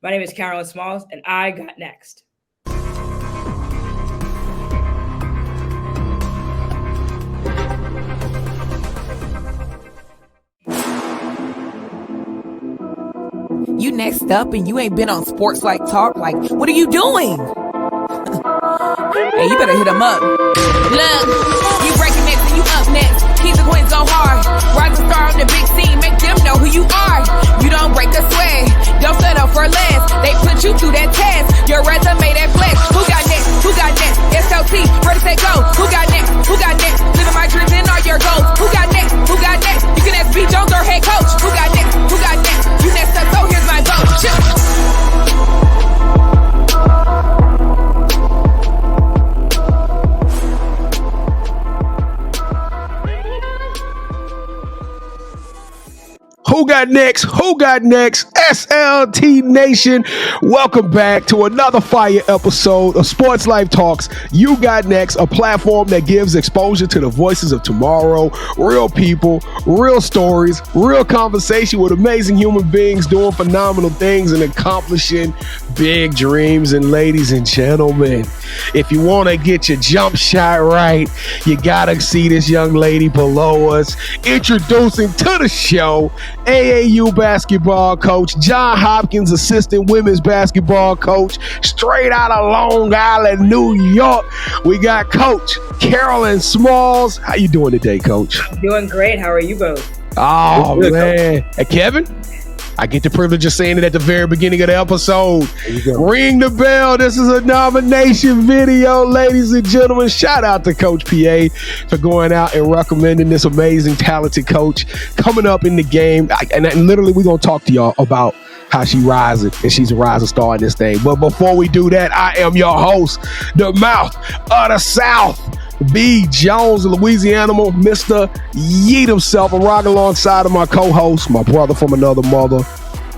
My name is Carolyn Smalls, and I got next. You next up and you ain't been on SportsLifeTalk. Like, what are you doing? Hey, you better hit him up. Look, you breaking next and you up next. Keep the wins go hard. Rising star on the big scene, make them know who you are. You don't break a sweat, don't settle for less. They put you through that test, your resume that flex. Who got next? Who got next? SLT, ready, set, go. Who got next? Who got next? Living my dreams and all your goals. Who got next? Who got next? You can ask B. Jones or head coach. Who got next? Who got next? You next up, so here's my vote. Chill. Who got next? Who got next? SLT Nation. Welcome back to another fire episode of Sports Life Talks. You got next, a platform that gives exposure to the voices of tomorrow, real people, real stories, real conversation with amazing human beings doing phenomenal things and accomplishing big dreams. And ladies and gentlemen, if you want to get your jump shot right, you got to see this young lady below us. Introducing to the show, AAU basketball coach, John Hopkins, assistant women's basketball coach, straight out of Long Island, New York. We got Coach Carolyn Smalls. How you doing today, Coach? I'm doing great. How are you both? Oh, man. Hey, Kevin? I get the privilege of saying it at the very beginning of the episode. Ring the bell. This is a nomination video, ladies and gentlemen. Shout out to Coach PA for going out and recommending this amazing, talented coach coming up in the game. And literally, we're going to talk to y'all about how she rising, and she's a rising star in this thing. But before we do that, I am your host, the mouth of the South, B. Jones, the Louisiana, Mr. Yeet himself. I'm rocking alongside of my co-host, my brother from another mother,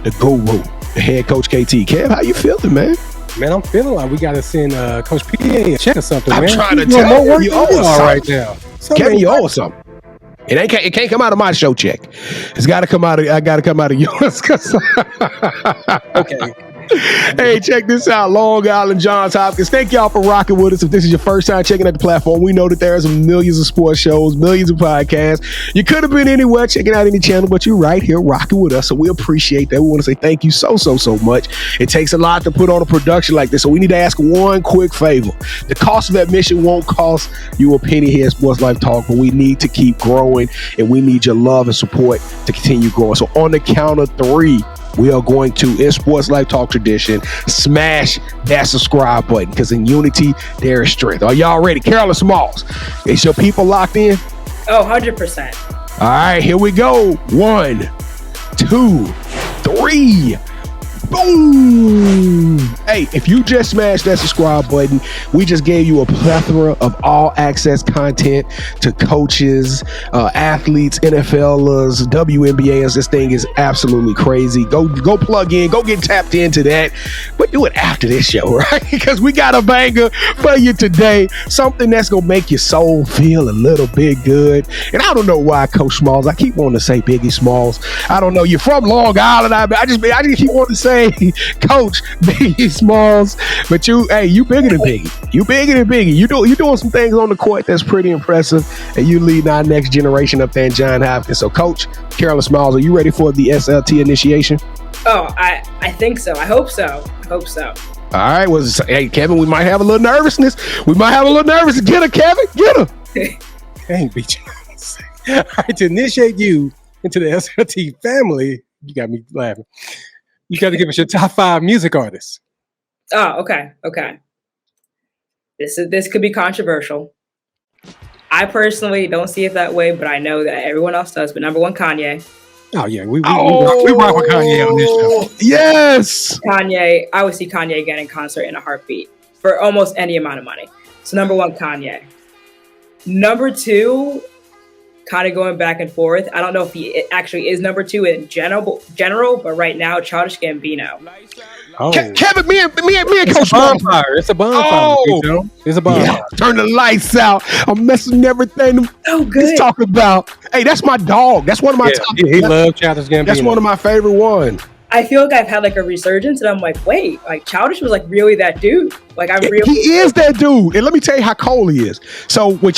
the guru, the head coach KT. Kev, how you feeling, man? Man, I'm feeling like we got to send Coach PA a check or something, I'm man. trying to tell you owe us something right now. Kevin, you owe us something. It can't come out of my show check. It's got to come out of. I got to come out of yours. Okay. Hey, check this out. Long Island, Johns Hopkins. Thank y'all for rocking with us. If this is your first time checking out the platform, we know that there's millions of sports shows, millions of podcasts. You could have been anywhere checking out any channel, but you're right here rocking with us. So we appreciate that. We want to say thank you so much. It takes a lot to put on a production like this. So we need to ask one quick favor. The cost of admission won't cost you a penny here at Sports Life Talk, but we need to keep growing, and we need your love and support to continue growing. So on the count of three, we are going to, in Sports Life Talk tradition, smash that subscribe button, because in unity, there is strength. Are y'all ready? Carolyn Smalls, is your people locked in? Oh, 100%. All right, here we go. 1, 2, 3. Boom! Hey, if you just smashed that subscribe button, we just gave you a plethora of all access content to coaches, athletes, NFLers, WNBAs. This thing is absolutely crazy. Go plug in, go get tapped into that, but do it after this show, right? Because we got a banger for you today. Something that's gonna make your soul feel a little bit good. And I don't know why, Coach Smalls, I keep wanting to say Biggie Smalls. I don't know. You're from Long Island. I just keep wanting to say Coach Biggie Smalls, but you bigger than Biggie. You bigger than Biggie. You doing some things on the court that's pretty impressive, and you leading our next generation up there in John Hopkins. So, Coach Carolyn Smalls, are you ready for the SLT initiation? Oh, I think so. I hope so. All right. Hey, Kevin, we might have a little nervousness. Get her, Kevin. Get her. Dang, B. Jones. All right, to initiate you into the SLT family, you got me laughing. You got to give us your top 5 music artists. Oh, okay. This could be controversial. I personally don't see it that way, but I know that everyone else does. But number 1, Kanye. Oh yeah, we rock with Kanye on this show. Yes, Kanye. I would see Kanye again in concert in a heartbeat for almost any amount of money. So number 1, Kanye. Number 2. Kind of going back and forth. I don't know if he actually is number 2 in general, but right now, Childish Gambino. Oh. Kevin, me and Coach bonfire. It's a bonfire. It's a bonfire. Yeah. Turn the lights out. I'm messing everything. Oh, good. He's talking about. Hey, that's my dog. That's one of my top. He loves Childish Gambino. That's one of my favorite ones. I feel like I've had like a resurgence, and I'm like, wait, like Childish was like really that dude. Like I'm really. He is that dude, and let me tell you how cold he is. So when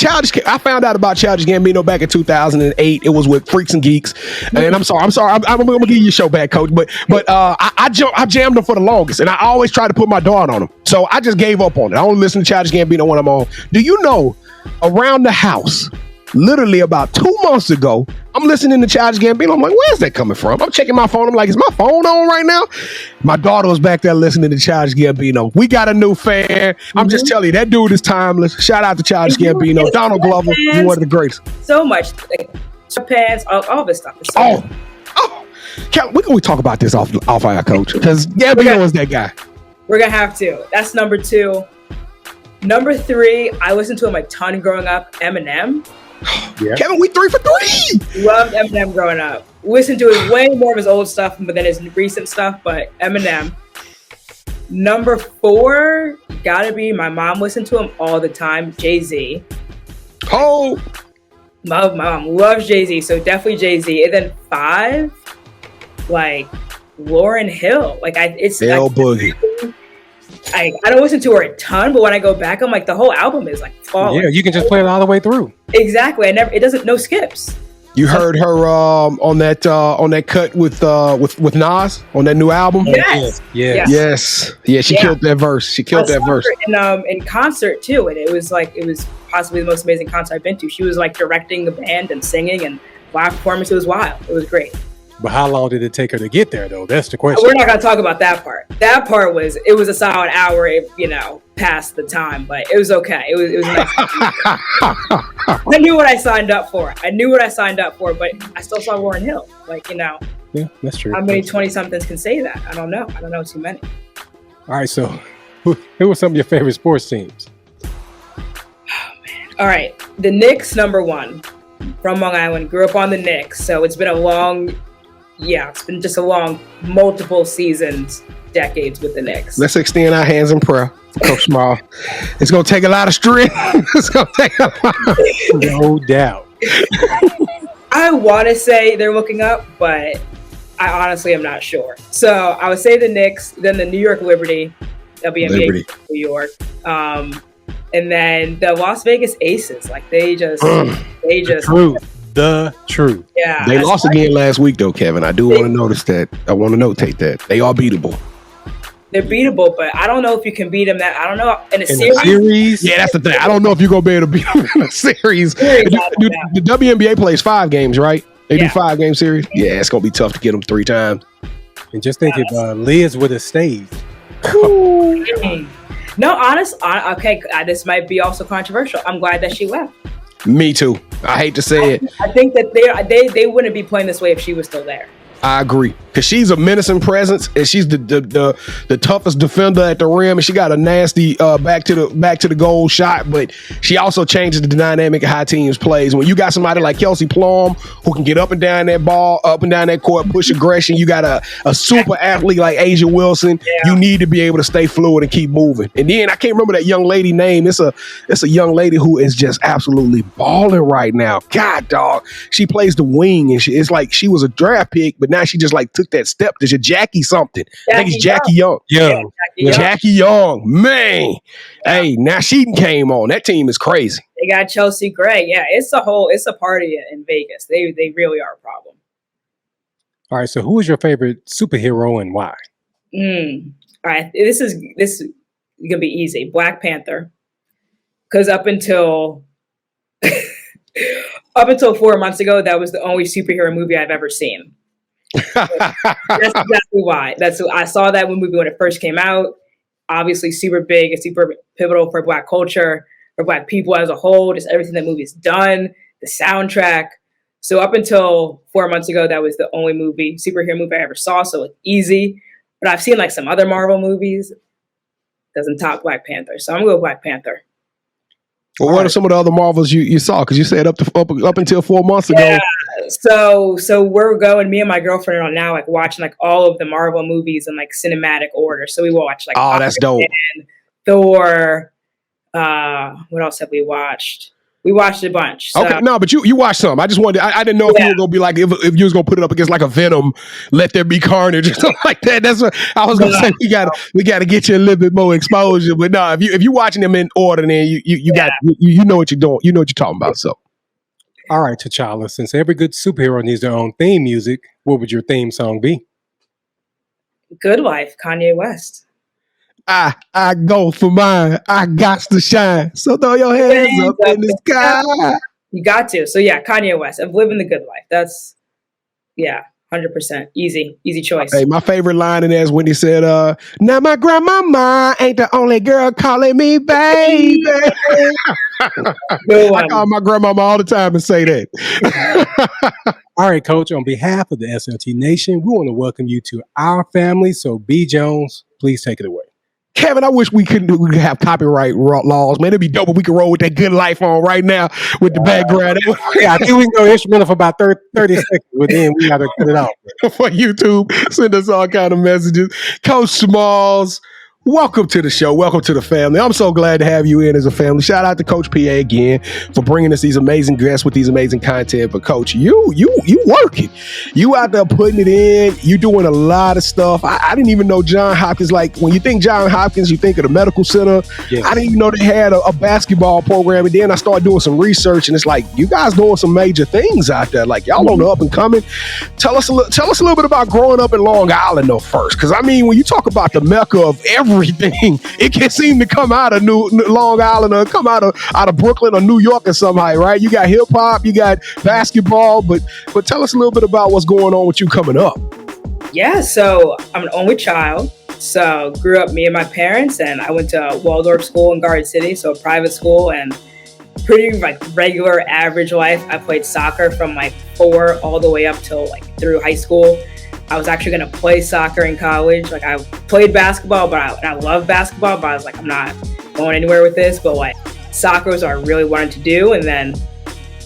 I found out about Childish Gambino back in 2008. It was with Freaks and Geeks, and I'm sorry. I'm gonna give you your show back, Coach. But I jammed him for the longest, and I always tried to put my daughter on him. So I just gave up on it. I only listen to Childish Gambino when I'm on. Do you know, around the house, literally about 2 months ago, I'm listening to Childish Gambino. I'm like, where's that coming from? I'm checking my phone. I'm like, is my phone on right now? My daughter was back there listening to Childish Gambino. We got a new fan. I'm just telling you, that dude is timeless. Shout out to Childish Gambino. Donald Glover, you're one of the greatest. So much. Like, pants, all this stuff. Oh. We talk about this off our coach, because Gambino is that guy. We're going to have to. That's number 2. Number 3, I listened to him a ton growing up, Eminem. Yeah. Kevin, we 3 for 3. Loved Eminem growing up. Listened to his way more of his old stuff than his recent stuff, but Eminem. Number 4, gotta be, my mom listened to him all the time, Jay-Z. Oh. My mom loves Jay-Z, so definitely Jay-Z. And then 5, like Lauryn Hill. Like Boogie. I don't listen to her a ton, but when I go back, I'm like, the whole album is like falling. Yeah, you can just play it all the way through. Exactly. No skips. You heard her on that cut with Nas on that new album? Yes. Yeah, she killed that verse. She killed that verse. In concert too, and it was possibly the most amazing concert I've been to. She was like directing the band and singing, and live performance. It was wild. It was great. But how long did it take her to get there, though? That's the question. We're not going to talk about that part. That part was a solid hour, past the time, but it was okay. It was nice. I knew what I signed up for. But I still saw Lauryn Hill. Yeah, that's true. How many 20-somethings can say that? I don't know. I don't know too many. All right, so who were some of your favorite sports teams? Oh, man. All right, the Knicks, number 1. From Long Island, grew up on the Knicks, so it's been just a long, multiple seasons, decades with the Knicks. Let's extend our hands in prayer for Coach Smalls. It's going to take a lot of strength. It's going to take a lot. No doubt. I want to say they're looking up, but I honestly am not sure. So I would say the Knicks, then the New York Liberty, WNBA New York, and then the Las Vegas Aces. Like they just. The truth. Yeah. They lost again last week, though, Kevin. I do want to notice that. I want to notate that. They are beatable. They're beatable, but I don't know if you can beat them. I don't know. In a series? Yeah, that's the thing. I don't know if you're going to be able to beat them in a series. The WNBA plays 5 games, right? They do 5-game series? Yeah, it's going to be tough to get them 3 times. And just think if Liz would have stayed. No, okay, this might be also controversial. I'm glad that she left. Me too. I hate to say it. I think that they wouldn't be playing this way if she was still there. I agree, because she's a menacing presence, and she's the toughest defender at the rim, and she got a nasty back to the goal shot. But she also changes the dynamic of how teams plays. When you got somebody like Kelsey Plum who can get up and down that ball, up and down that court, push aggression. You got a super athlete like A'ja Wilson. Yeah. You need to be able to stay fluid and keep moving. And then I can't remember that young lady name. It's a young lady who is just absolutely balling right now. God, dog, she plays the wing, and it's like she was a draft pick, but now she just like took that step. There's a Jackie something. I think it's Jackie Young. Jackie Young. Man. Hey, now she came on. That team is crazy. They got Chelsea Gray. Yeah, it's a party in Vegas. They really are a problem. All right, so who is your favorite superhero and why? All right, this is gonna be easy. Black Panther. Because up until 4 months ago, that was the only superhero movie I've ever seen. That's exactly why. I saw that movie when it first came out. Obviously, super big and super pivotal for Black culture, for Black people as a whole. Just everything that movie's done, the soundtrack. So up until 4 months ago, that was the only superhero movie I ever saw. So it's easy. But I've seen like some other Marvel movies. Doesn't top Black Panther. So I'm gonna go Black Panther. Well, what are some of the other Marvels you saw? Because you said up until 4 months ago. Yeah. So we're going. Me and my girlfriend are now like watching like all of the Marvel movies in like cinematic order. So we watch like that's dope. Thor. What else have we watched? We watched a bunch. So. Okay, no, but you watched some. I just wanted. I didn't know if you were gonna be like if you was gonna put it up against like a Venom, Let There Be Carnage or something like that. That's what I was gonna say. We gotta get you a little bit more exposure. But no, if you watching them in order, then you got you know what you're doing. You know what you're talking about. So, all right, T'Challa. Since every good superhero needs their own theme music, what would your theme song be? Good Life, Kanye West. I go for mine. I got to shine. So throw your hands up in the sky. You got to. So yeah, Kanye West. I'm living the good life. That's 100% easy choice. Hey, my favorite line in there is when he said, "Now my grandmama ain't the only girl calling me baby." I call my grandmama all the time and say that. All right, Coach. On behalf of the SLT Nation, we want to welcome you to our family. So, B. Jones, please take it away. Kevin, I wish we could have copyright laws. Man, it'd be dope if we could roll with that Good Life on right now with the background. Yeah, I think we can go instrumental for about 30 seconds, but then we got to cut it off. For YouTube, send us all kind of messages. Coach Smalls, welcome to the show. Welcome to the family. I'm so glad to have you in as a family. Shout out to Coach PA again for bringing us these amazing guests with these amazing content. But Coach, you working. You out there putting it in. You doing a lot of stuff. I didn't even know John Hopkins. Like when you think John Hopkins, you think of the medical center. Yes. I didn't even know they had a basketball program. And then I started doing some research, and it's like you guys doing some major things out there. Like y'all on the up and coming. Tell us a little bit about growing up in Long Island though first, because I mean when you talk about the mecca of everything, it can seem to come out of Long Island or come out of Brooklyn or New York or somehow, right? You got hip hop, you got basketball, but tell us a little bit about what's going on with you coming up. Yeah, so I'm an only child. So grew up me and my parents, and I went to Waldorf school in Garden City, so a private school, and pretty like regular average life. I played soccer from like 4 all the way up till like through high school. I was actually going to play soccer in college. Like I played basketball, but I love basketball, but I was like, I'm not going anywhere with this. But like soccer was what I really wanted to do. And then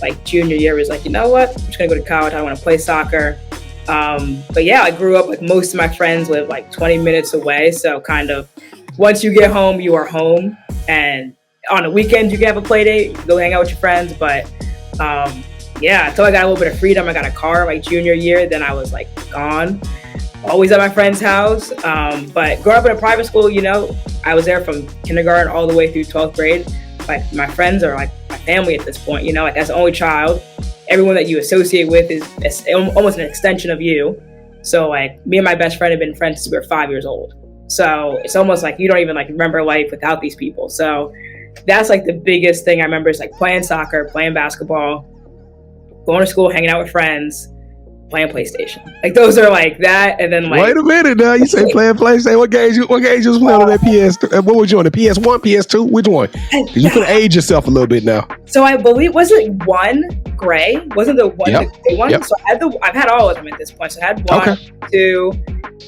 like junior year was like, you know what? I'm just going to go to college. I want to play soccer. But yeah, I grew up like most of my friends live like 20 minutes away. So kind of once you get home, you are home. And on the weekends, you can have a play date, you can go hang out with your friends. But yeah, until I got a little bit of freedom, I got a car like junior year, then I was like gone, always at my friend's house. But growing up in a private school, you know, I was there from kindergarten all the way through 12th grade. Like my friends are like my family at this point, you know, like as the only child, everyone that you associate with is almost an extension of you. So like me and my best friend have been friends since we were 5 years old. So it's almost like you don't even like remember life without these people. So that's like the biggest thing I remember is like playing soccer, playing basketball, going to school, hanging out with friends, playing PlayStation. Like those are like that, and then like. Wait a minute, now you say playing PlayStation. What game you was playing on that PS? What was you on the PS1, PS2? Which one? You could age yourself a little bit now. So I believe was it one gray? Wasn't the one the gray one? Yep. So I've had all of them at this point. So I had one, two,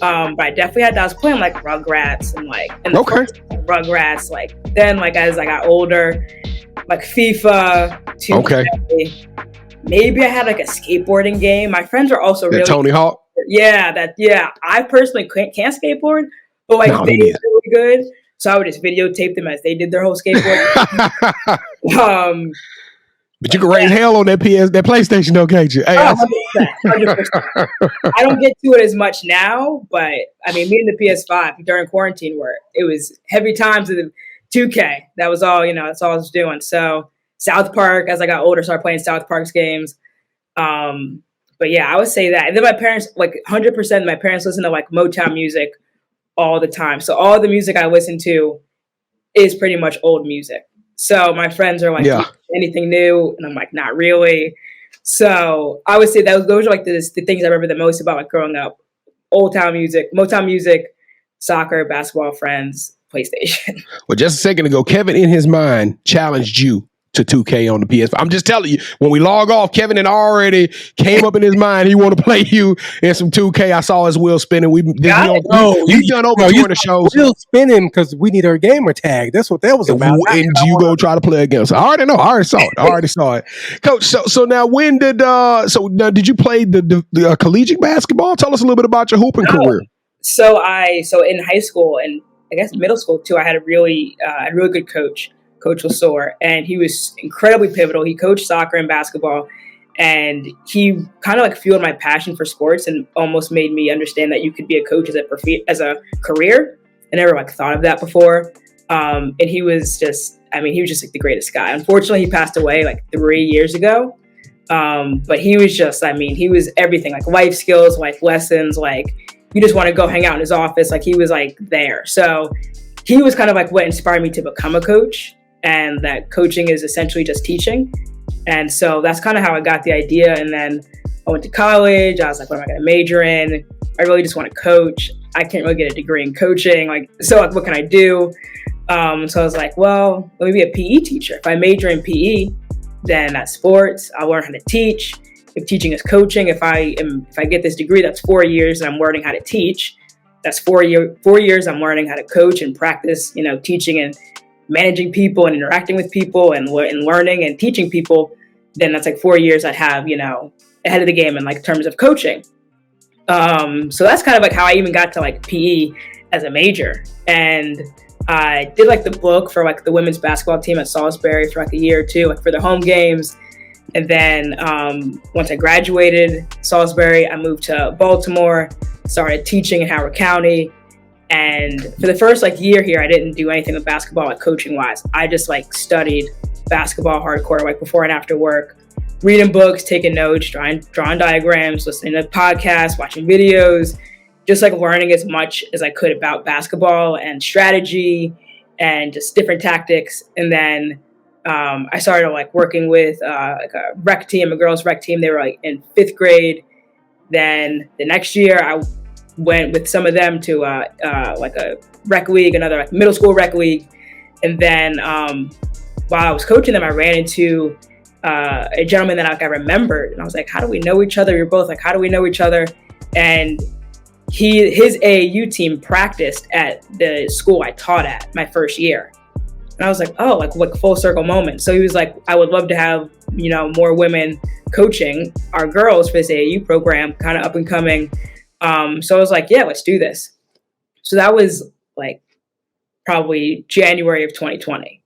but I definitely had. I was playing like Rugrats and like Rugrats. Like then like as I got older, like FIFA, 2K. Maybe I had like a skateboarding game. My friends are also really Tony Hawk. Yeah, I personally can't skateboard, but like they did really good. So I would just videotape them as they did their whole skateboard. But you can raise hell on that PlayStation, though, can't you? Hey, 100%. I don't get to it as much now, but I mean, me and the PS5 during quarantine it was heavy times of the 2K. That was all, that's all I was doing. So South Park, as I got older, started playing South Park's games. But yeah, I would say that. And then my parents, like 100%, my parents listen to like Motown music all the time. So all the music I listen to is pretty much old music. So my friends are like, anything new? And I'm like, not really. So I would say those are like the things I remember the most about like growing up. Old town music, Motown music, soccer, basketball, friends, PlayStation. Well, just a second ago, Kevin in his mind challenged you to 2K on the PS5. I'm just telling you, when we log off, Kevin had already came up in his mind. He want to play you in some 2K. I saw his wheel spinning. You've done over 200 shows. Wheel spinning because we need our gamer tag. That's what that was about. And you go try to play against. I already know. I already saw it. Coach, so now when did did you play the collegiate basketball? Tell us a little bit about your hooping career. So in high school and I guess middle school too, I had a really good coach. Coach Lasore, and he was incredibly pivotal. He coached soccer and basketball, and he kind of like fueled my passion for sports and almost made me understand that you could be a coach as a career. I never like thought of that before. And he was just like the greatest guy. Unfortunately, he passed away like 3 years ago. But he was just, he was everything, like life skills, life lessons, like you just want to go hang out in his office. Like he was like there. So he was kind of like what inspired me to become a coach, and that coaching is essentially just teaching. And so that's kind of how I got the idea. And then I went to college. I was like, what am I going to major in? I really just want to coach. I can't really get a degree in coaching. So what can I do? So I was like, well, let me be a PE teacher. If I major in PE, then that's sports. I'll learn how to teach. If teaching is coaching, if I get this degree, that's 4 years and I'm learning how to teach. That's 4 years I'm learning how to coach and practice, teaching and managing people and interacting with people and learning and teaching people. Then that's like 4 years I'd have, ahead of the game in like terms of coaching. So that's kind of like how I even got to like PE as a major. And I did like the book for like the women's basketball team at Salisbury for like a year or two, like for the home games. And then once I graduated Salisbury, I moved to Baltimore, started teaching in Howard County. And for the first like year here, I didn't do anything with basketball, like coaching wise. I just like studied basketball hardcore, like before and after work, reading books, taking notes, drawing diagrams, listening to podcasts, watching videos, just like learning as much as I could about basketball and strategy and just different tactics. And then I started like working with like a rec team, a girls rec team. They were like in 5th grade. Then the next year I went with some of them to like a rec league, another like middle school rec league. And then while I was coaching them, I ran into a gentleman that I remembered. And I was like, how do we know each other? We were both like, how do we know each other? And his AAU team practiced at the school I taught at my first year. And I was like, oh, like what full circle moment. So he was like, I would love to have, more women coaching our girls for this AAU program, kind of up and coming. So I was like, yeah, let's do this. So that was like probably January of 2020.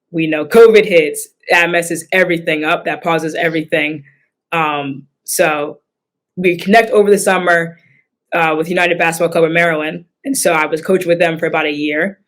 We know COVID hits, that messes everything up, that pauses everything. So we connect over the summer with United Basketball Club of Maryland. And so I was coaching with them for about a year.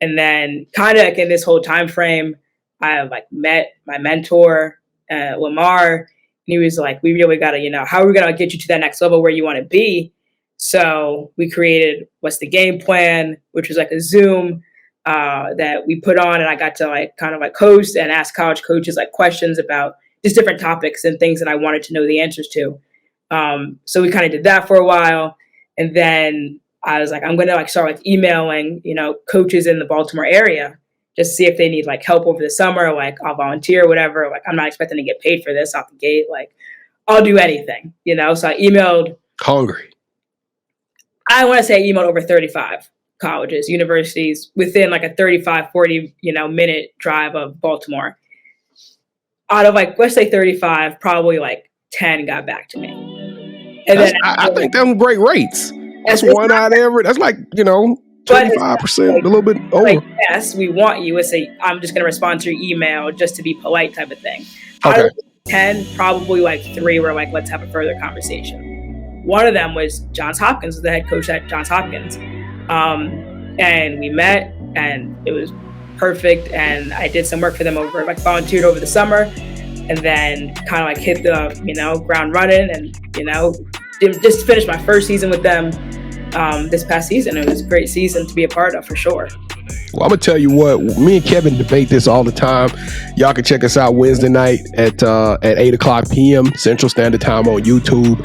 And then kind of like in this whole time frame, I like met my mentor, Lamar. And he was like, we really got to, how are we going to get you to that next level where you want to be? So we created What's the Game Plan, which was like a Zoom that we put on, and I got to like kind of like host and ask college coaches like questions about just different topics and things that I wanted to know the answers to. So we kind of did that for a while. And then I was like, I'm going to like start like emailing, coaches in the Baltimore area, just to see if they need like help over the summer. Like I'll volunteer or whatever. Like I'm not expecting to get paid for this out the gate. Like I'll do anything, So I emailed. Hungry. I want to say I emailed over 35 colleges, universities within like a 35, 40, minute drive of Baltimore. Out of like, let's say 35, probably like 10 got back to me. And then I think them great rates. That's one out of every. That's like 25%, a little bit over. Like, yes, we want you. It's I'm just going to respond to your email just to be polite type of thing. Okay. Out of 10, probably like 3 were like, let's have a further conversation. One of them was Johns Hopkins, the head coach at Johns Hopkins. And we met, and it was perfect. And I did some work for them volunteered over the summer, and then kind of like hit the, ground running and, just finished my first season with them this past season. It was a great season to be a part of for sure. Well, I'm going to tell you what, me and Kevin debate this all the time. Y'all can check us out Wednesday night at 8:00 p.m. Central Standard Time on YouTube.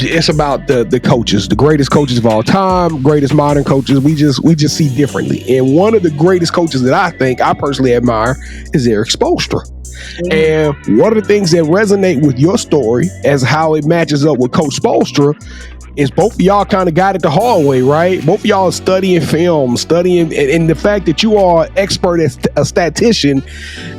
It's about the coaches, the greatest coaches of all time, greatest modern coaches. We just see differently. And one of the greatest coaches that I think I personally admire is Erik Spoelstra. And one of the things that resonate with your story as how it matches up with Coach Spoelstra is both of y'all kind of got it the hard way, right? Both of y'all are studying film, and the fact that you are an expert as a statistician,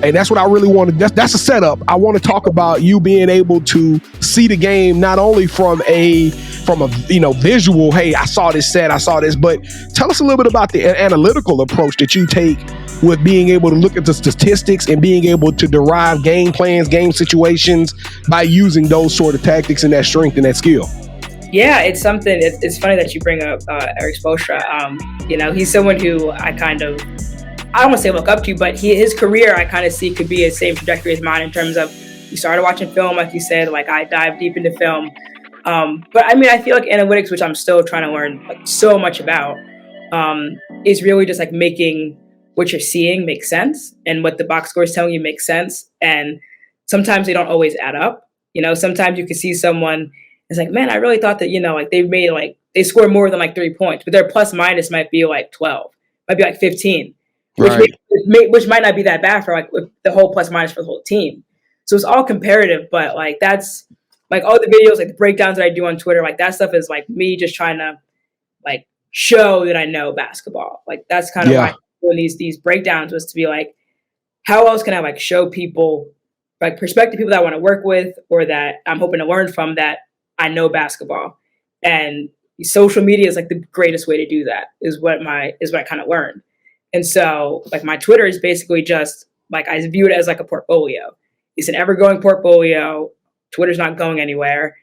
and that's what I really want to, that's a setup. I want to talk about you being able to see the game not only from a from a visual, hey, I saw this set, I saw this, but tell us a little bit about the analytical approach that you take with being able to look at the statistics and being able to derive game plans, game situations by using those sort of tactics and that strength and that skill. Yeah, it's something. It's funny that you bring up Eric Spoelstra. He's someone who I don't want to say look up to, but his career I kind of see could be the same trajectory as mine in terms of you started watching film, like you said, like I dive deep into film. But I mean, I feel like analytics, which I'm still trying to learn like so much about, is really just like making what you're seeing make sense and what the box score is telling you makes sense. And sometimes they don't always add up. Sometimes you can see someone, it's like, man, I really thought that, like they scored more than like 3 points, but their plus minus might be like 12, might be like 15, which might not be that bad for like the whole plus minus for the whole team. So it's all comparative, but like that's like all the videos, like the breakdowns that I do on Twitter, like that stuff is like me just trying to like show that I know basketball. Like that's kind of why I'm doing these breakdowns, was to be like, how else can I like show people, like prospective people that I want to work with or that I'm hoping to learn from, that I know basketball. And social media is like the greatest way to do that, is what I kind of learned. And so like my Twitter is basically just like, I view it as like a portfolio. It's an ever growing portfolio. Twitter's not going anywhere.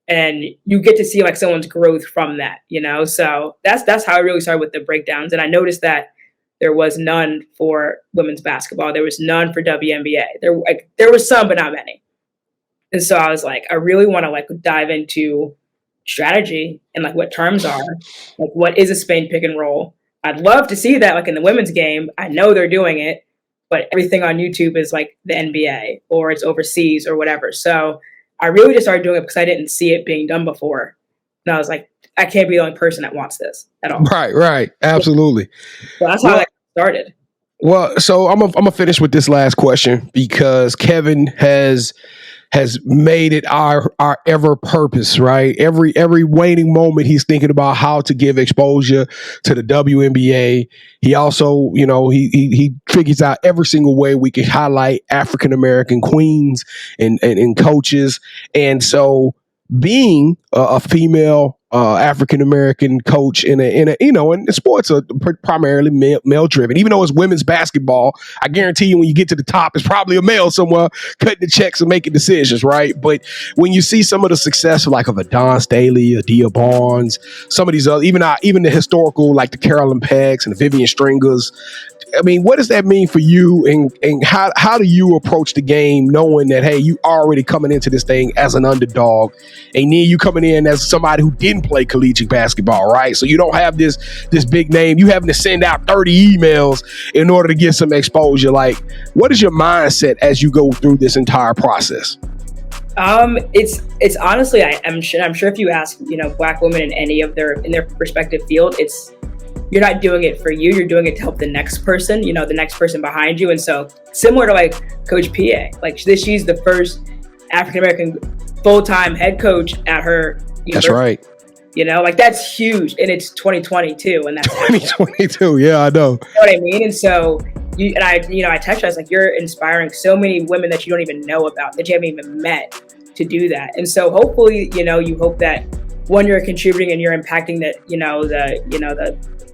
And you get to see like someone's growth from that, So that's how I really started with the breakdowns. And I noticed that there was none for women's basketball. There was none for WNBA. There was some, but not many. And so I was like, I really want to like dive into strategy and like what terms are, like what is a Spain pick and roll. I'd love to see that like in the women's game. I know they're doing it, but everything on YouTube is like the NBA or it's overseas or whatever. So I really just started doing it because I didn't see it being done before. And I was like, I can't be the only person that wants this at all. Right. Absolutely. So that's how I started. Well, so I'm gonna finish with this last question, because Kevin has made it our ever purpose, right? Every waning moment, he's thinking about how to give exposure to the WNBA. He also, he figures out every single way we can highlight African-American queens and coaches. And so being a female African-American coach in sports are primarily male driven. Even though it's women's basketball, I guarantee you when you get to the top, it's probably a male somewhere cutting the checks and making decisions, right? But when you see some of the success like of a Dawn Staley, a Dia Barnes, some of these other, even the historical, like the Carolyn Peggs and the Vivian Stringers, I mean, what does that mean for you, and how do you approach the game knowing that, hey, you already coming into this thing as an underdog, and then you coming in as somebody who didn't play collegiate basketball, right? So you don't have this big name. You having to send out 30 emails in order to get some exposure. Like, what is your mindset as you go through this entire process? It's honestly, I'm sure if you ask, Black women in any of in their respective field, you're not doing it for you. You're doing it to help the next person, the next person behind you. And so similar to like Coach PA, like she's the first African-American full-time head coach at her university. That's right. Like that's huge. And it's 2022. And that's 2022. Yeah, I know. You know what I mean? And so I text her, I was like, you're inspiring so many women that you don't even know about, that you haven't even met, to do that. And so hopefully, you hope that one, you're contributing and you're impacting the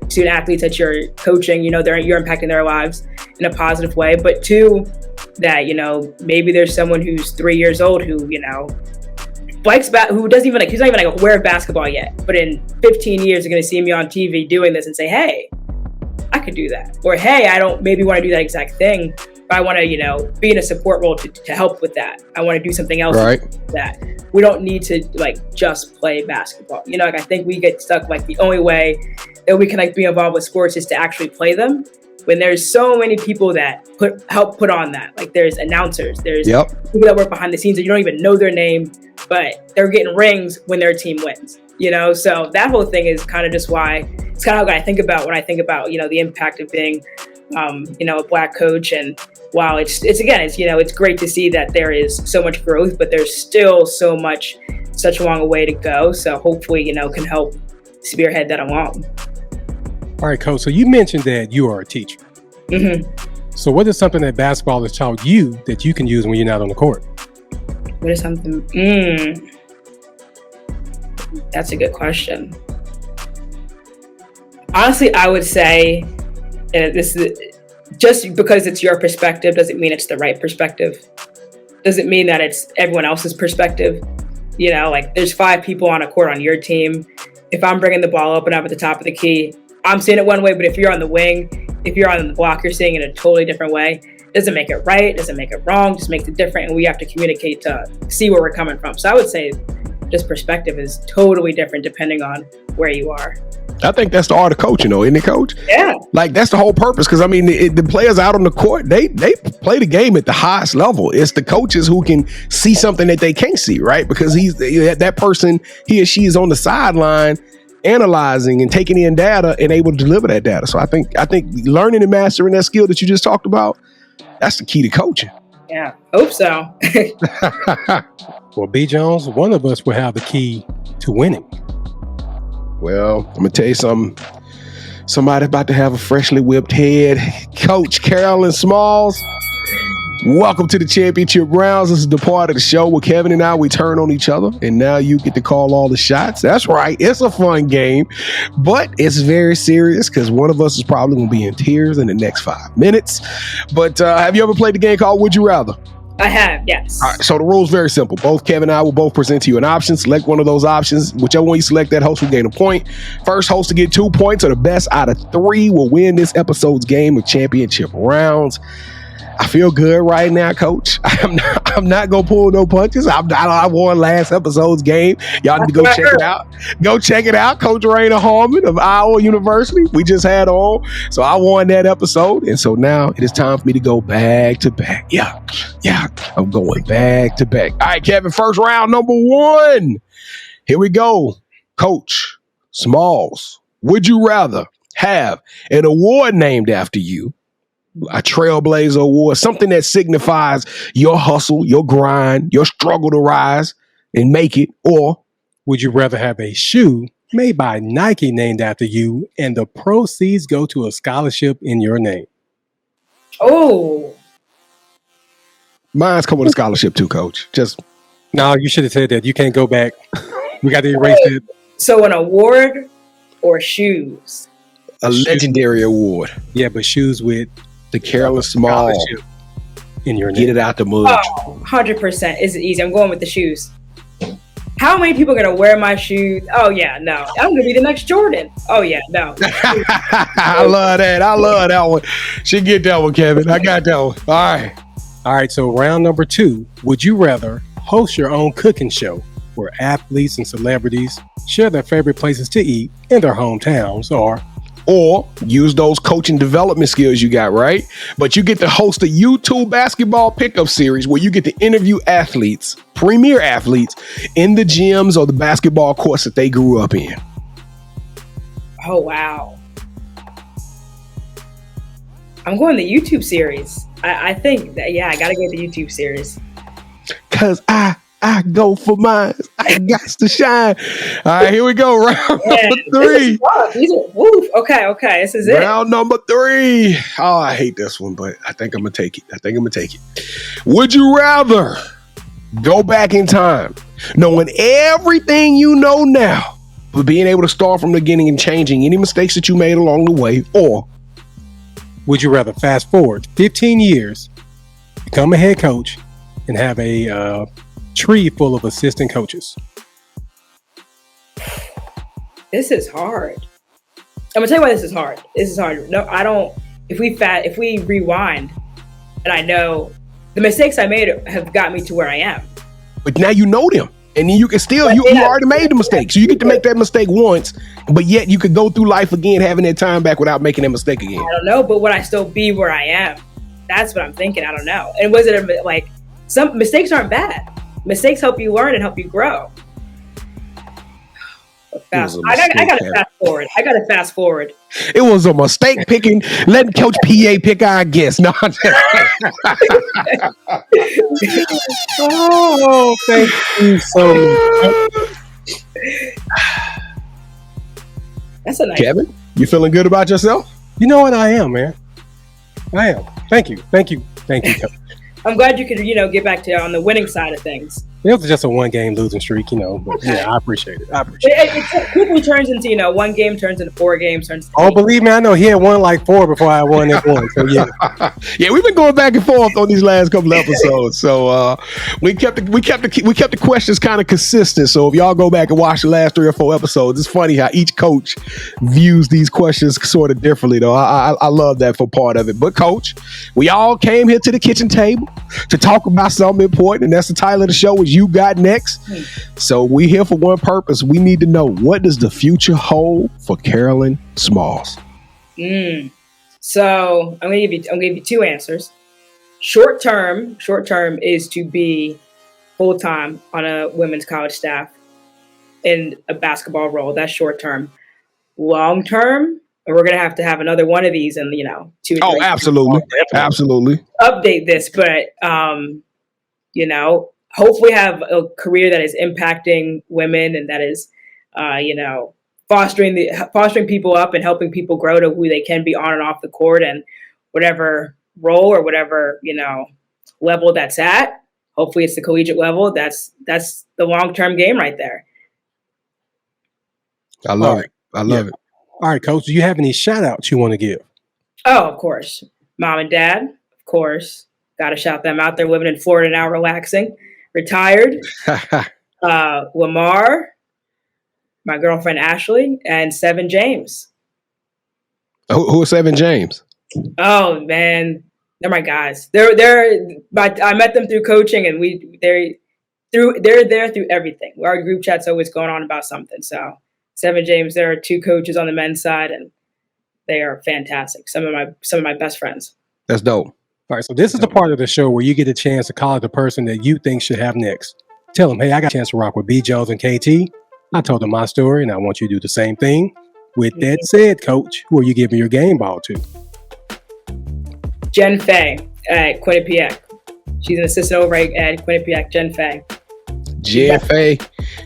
student athletes that you're coaching, you're impacting their lives in a positive way. But two, that, maybe there's someone who's 3 years old who, who doesn't even he's not even aware of basketball yet. But in 15 years, they're going to see me on TV doing this and say, hey, I could do that. Or, hey, I don't maybe want to do that exact thing, but I want to, be in a support role to help with that. I want to do something else with that. We don't need to just play basketball. I think we get stuck the only way that we can be involved with sports is to actually play them. When there's so many people that help put on that, there's announcers, there's people that work behind the scenes that you don't even know their name, but they're getting rings when their team wins. So that whole thing is kind of just why it's kind of what I think about when I think about the impact of being a Black coach. And while it's great to see that there is so much growth, but there's still such a long way to go. So hopefully, can help spearhead that along. All right, Coach. So you mentioned that you are a teacher. Mm-hmm. So what is something that basketball has taught you that you can use when you're not on the court? What is something? That's a good question. Honestly, I would say, and this is just because it's your perspective doesn't mean it's the right perspective. Doesn't mean that it's everyone else's perspective. You know, like there's 5 people on a court on your team. If I'm bringing the ball up and up at the top of the key, I'm seeing it one way, but if you're on the wing, if you're on the block, you're seeing it a totally different way. Doesn't make it right, doesn't make it wrong, just makes it different, and we have to communicate to see where we're coming from. So I would say just perspective is totally different depending on where you are. I think that's the art of coaching, though, isn't it, Coach? Yeah. Like, that's the whole purpose. Because, I mean, the players out on the court, they play the game at the highest level. It's the coaches who can see something that they can't see, right? Because that person, he or she is on the sideline analyzing and taking in data and able to deliver that data. So I think learning and mastering that skill that you just talked about, that's the key to coaching. Yeah, hope so. Well, B. Jones, one of us will have the key to winning. Well, I'm going to tell you something. Somebody about to have a freshly whipped head. Coach Carolyn Smalls, welcome to the championship rounds. This is the part of the show where Kevin and I, we turn on each other, and now you get to call all the shots. That's right. It's a fun game, but it's very serious because one of us is probably going to be in tears in the next 5 minutes. But have you ever played the game called Would You Rather? I have, yes. All right, so the rule's very simple. Both Kevin and I will both present to you an option. Select one of those options. Whichever one you select, that host will gain a point. First host to get 2 points, or the best out of 3 will win this episode's game of championship rounds. I feel good right now, Coach. I'm not gonna pull no punches. I won last episode's game. Y'all need to go check it out. Go check it out. Coach Raina Harmon of Iowa University. We just had on. So I won that episode. And so now it is time for me to go back to back. Yeah. I'm going back to back. All right, Kevin, first round, number 1. Here we go. Coach Smalls, would you rather have an award named after you, a Trailblazer Award, something that signifies your hustle, your grind, your struggle to rise and make it, or would you rather have a shoe made by Nike named after you and the proceeds go to a scholarship in your name? Oh. Mine's come with a scholarship too, Coach. Just no, you should have said that. You can't go back. We got to erase it. So an award or shoes? A legendary award. Yeah, but shoes with the Carolyn Smalls in your name. Get it out the mud. Oh, 100% is easy. I'm going with the shoes. How many people are going to wear my shoes? Oh, yeah, no. I'm going to be the next Jordan. Oh, yeah, no. I love that one. Should get that one, Kevin. I got that one. All right, so round number 2. Would you rather host your own cooking show where athletes and celebrities share their favorite places to eat in their hometowns, or use those coaching development skills you got, right? But you get to host a YouTube basketball pickup series where you get to interview athletes, premier athletes, in the gyms or the basketball courts that they grew up in? Oh, wow. I'm going the YouTube series. I think that, I got to go with the YouTube series. Because I go for mine. I got to shine. All right, here we go. Round number 3. Okay. This is it. Round number 3. Oh, I hate this one, but I think I'm going to take it. Would you rather go back in time, knowing everything you know now, but being able to start from the beginning and changing any mistakes that you made along the way, or would you rather fast forward 15 years, become a head coach, and have a tree full of assistant coaches? This is hard. I'm gonna tell you why this is hard. This is hard. No, I don't. If we rewind, and I know the mistakes I made have got me to where I am. But now you know them, and then you can still you already made the mistake, so you get to make that mistake once. But yet you could go through life again, having that time back without making that mistake again. I don't know, but would I still be where I am? That's what I'm thinking. I don't know. And was it like some mistakes aren't bad? Mistakes help you learn and help you grow. I gotta fast forward. It was a mistake picking, letting Coach PA pick our guess. No, I'm just oh, thank you so much. That's a nice Kevin, you feeling good about yourself? You know what? I am, man. I am. Thank you. Coach. I'm glad you could, get back to on the winning side of things. It was just a 1-game losing streak, you know. But yeah, I appreciate it. It quickly turns into, 1 game turns into 4 games, turns into 8. Believe me, I know he had won like 4 before I won that one. So yeah. Yeah, we've been going back and forth on these last couple episodes. So we kept the questions kind of consistent. So if y'all go back and watch the last 3 or 4 episodes, it's funny how each coach views these questions sort of differently, though. I love that for part of it. But Coach, we all came here to the kitchen table to talk about something important, and that's the title of the show, is You Got Next. So we're here for one purpose. We need to know, what does the future hold for Carolyn Smalls? So I'm gonna give you 2 answers. Short term is to be full time on a women's college staff in a basketball role. That's short term. Long term, we're gonna have to have another one of these in 2 or 3 Oh, absolutely. Update this, but hopefully have a career that is impacting women and that is fostering people up and helping people grow to who they can be on and off the court, and whatever role or whatever level that's at. Hopefully it's the collegiate level. That's the long-term game right there. I love it. I love it. All right, Coach, do you have any shout outs you want to give? Oh, of course. Mom and Dad, of course. Got to shout them out. They're living in Florida now, relaxing. Retired. Lamar, my girlfriend Ashley, and Seven James. Who is Seven James? Oh man, they're my guys. I met them through coaching, and they're there through everything. Our group chat's always going on about something. So Seven James, there are 2 coaches on the men's side, and they are fantastic. Some of my best friends. That's dope. All right, so this is the part of the show where you get a chance to call out the person that you think should have next. Tell them, hey, I got a chance to rock with 𝐥𝐤𝐬𝐤 and KT. I told them my story, and I want you to do the same thing. With that said, Coach, who are you giving your game ball to? Jen Fay at Quinnipiac. She's an assistant over at Quinnipiac. Jen Fay. Jen Fay,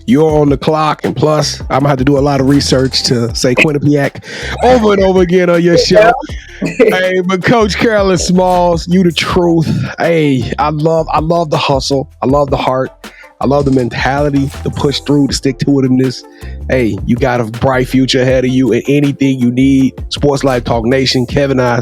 you're on the clock, and plus, I'm gonna have to do a lot of research to say Quinnipiac over and over again on your show. Hey, but Coach Carolyn Smalls, you the truth. Hey, I love the hustle. I love the heart. I love the mentality, the push through, the stick to itiveness. Hey, you got a bright future ahead of you, and anything you need, Sports Life Talk Nation, Kevin and I,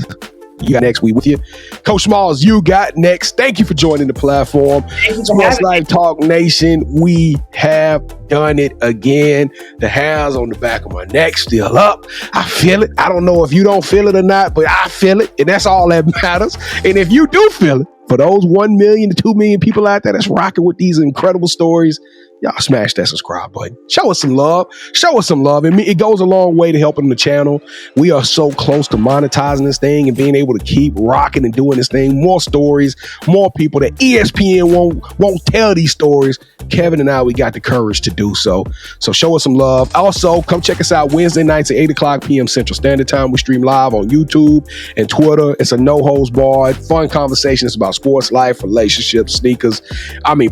you got next week with you. Coach Smalls, you got next. Thank you for joining the platform. Sports Life Talk Nation, we have done it again. The hairs on the back of my neck still up. I feel it. I don't know if you don't feel it or not, but I feel it, and that's all that matters. And if you do feel it, for those 1 million to 2 million people out there that's rocking with these incredible stories, y'all smash that subscribe button. Show us some love. It goes a long way to helping the channel. We are so close to monetizing this thing and being able to keep rocking and doing this thing. More stories, more people that ESPN won't tell these stories. Kevin and I, we got the courage to do so. So show us some love. Also, come check us out Wednesday nights at 8:00 p.m. Central Standard Time. We stream live on YouTube and Twitter. It's a no-holds-barred, fun conversation. It's about sports, life, relationships, sneakers.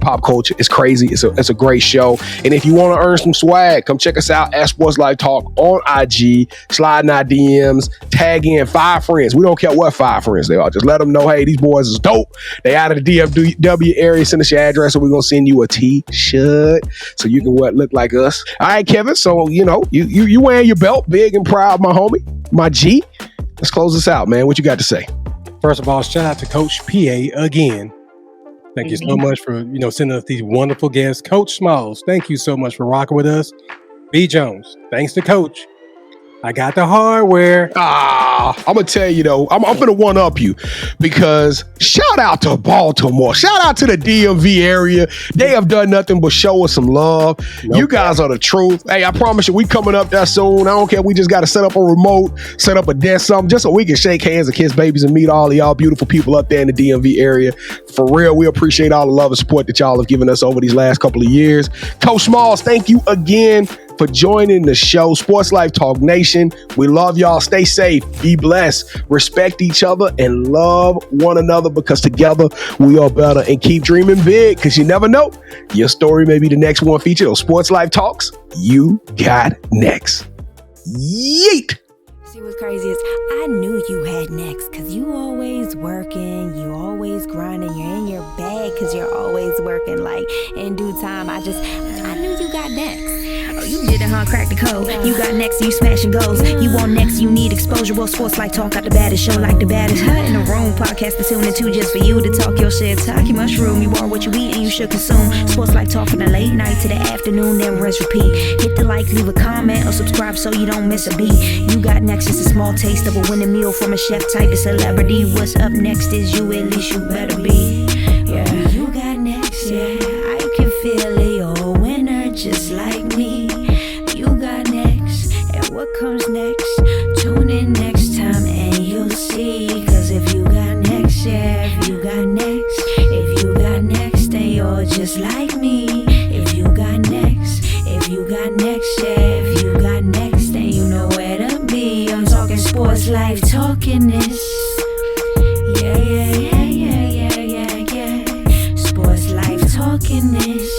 Pop culture. It's crazy. It's a great show. And if you want to earn some swag, come check us out at Sports Life Talk on IG. Slide in our DMs. Tag in 5 friends. We don't care what 5 friends they are. Just let them know, hey, these boys is dope. They out of the DFW area. Send us your address, and we're going to send you a T-shirt so you can look like us. All right, Kevin. So, you wearing your belt, big and proud, my homie, my G. Let's close this out, man. What you got to say? First of all, shout out to Coach PA again. Thank you so much for, sending us these wonderful guests. Coach Smalls, thank you so much for rocking with us. B. Jones, thanks to Coach. I got the hardware. I'm going to tell you, though, I'm going to one-up you, because shout out to Baltimore. Shout out to the DMV area. They have done nothing but show us some love. You guys are the truth. Hey, I promise you, we coming up there soon. I don't care. We just got to set up a remote, set up a desk, something, just so we can shake hands and kiss babies and meet all of y'all beautiful people up there in the DMV area. For real, we appreciate all the love and support that y'all have given us over these last couple of years. Coach Smalls, thank you again for joining the show. Sports Life Talk Nation, we love y'all. Stay safe, be blessed, respect each other, and love one another, because together we are better. And keep dreaming big, because you never know, your story may be the next one featured on Sports Life Talks. You got next. Yeet. See what's crazy is I knew you had next, cause you always working, you always grinding, you're in your bag cause you're always working. Like in due time, I knew you got next. Oh, you did it, huh? Crack the code. You got next, you smashing goals. You want next, you need exposure. Well, Sports Like Talk got the baddest show, like the baddest hut in the room. Podcast to tune into just for you to talk your shit. Talk your mushroom. You are what you eat and you should consume. Sports Like Talk from the late night to the afternoon, then rest repeat. Hit the like, leave a comment, or subscribe so you don't miss a beat. You got next, just a small taste of a winning meal from a chef type of celebrity. What's up next is you, at least you better be. Yeah, you got next, yeah. I can feel it, you're a winner just like me. You got next, and what comes next? Tune in next time and you'll see. Cause if you got next, yeah, if you got next, if you got next, then you're just like me. If you got next, if you got next, yeah, if you got next, then you know where to be. I'm talking sports life, talking this. Yeah, yeah, yeah, yeah, yeah, yeah, yeah. Sports life, talking this.